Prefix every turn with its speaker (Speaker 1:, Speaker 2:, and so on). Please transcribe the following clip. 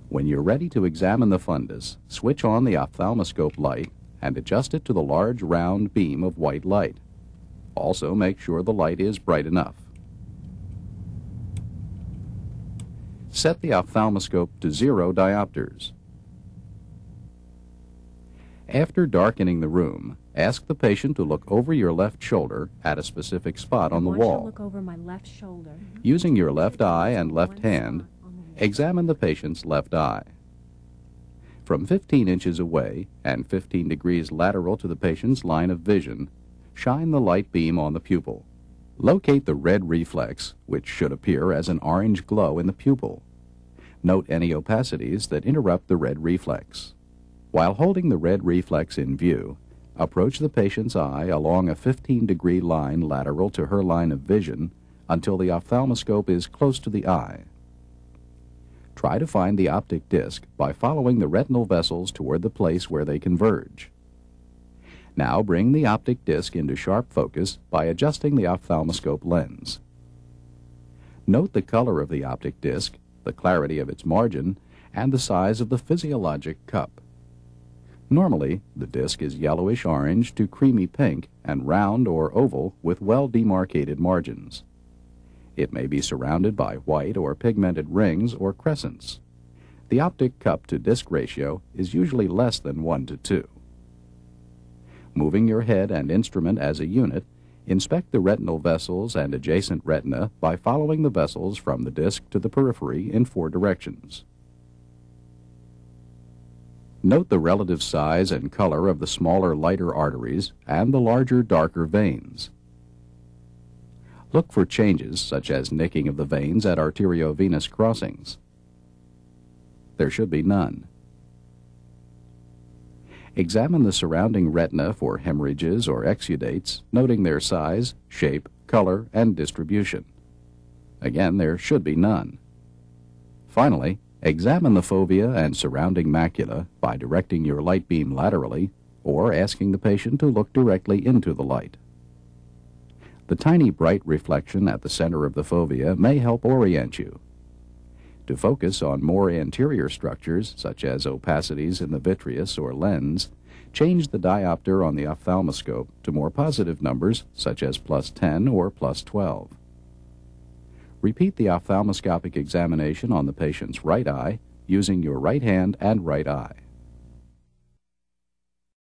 Speaker 1: When you're ready to examine the fundus, switch on the ophthalmoscope light and adjust it to the large round beam of white light. Also, make sure the light is bright enough. Set the ophthalmoscope to 0 diopters. After darkening the room, ask the patient to look over your left shoulder at a specific spot on the wall.
Speaker 2: Look over my left shoulder.
Speaker 1: Using your left eye and left hand, examine the patient's left eye. From 15 inches away and 15 degrees lateral to the patient's line of vision, shine the light beam on the pupil. Locate the red reflex, which should appear as an orange glow in the pupil. Note any opacities that interrupt the red reflex. While holding the red reflex in view, approach the patient's eye along a 15-degree line lateral to her line of vision until the ophthalmoscope is close to the eye. Try to find the optic disc by following the retinal vessels toward the place where they converge. Now bring the optic disc into sharp focus by adjusting the ophthalmoscope lens. Note the color of the optic disc, the clarity of its margin, and the size of the physiologic cup. Normally, the disc is yellowish-orange to creamy pink and round or oval with well-demarcated margins. It may be surrounded by white or pigmented rings or crescents. The optic cup to disc ratio is usually less than 1 to 2. Moving your head and instrument as a unit, inspect the retinal vessels and adjacent retina by following the vessels from the disc to the periphery in 4 directions. Note the relative size and color of the smaller, lighter arteries and the larger, darker veins. Look for changes such as nicking of the veins at arteriovenous crossings. There should be none. Examine the surrounding retina for hemorrhages or exudates, noting their size, shape, color, and distribution. Again, there should be none. Finally, examine the fovea and surrounding macula by directing your light beam laterally or asking the patient to look directly into the light. The tiny bright reflection at the center of the fovea may help orient you. To focus on more anterior structures, such as opacities in the vitreous or lens, change the diopter on the ophthalmoscope to more positive numbers, such as +10 or +12. Repeat the ophthalmoscopic examination on the patient's right eye using your right hand and right eye.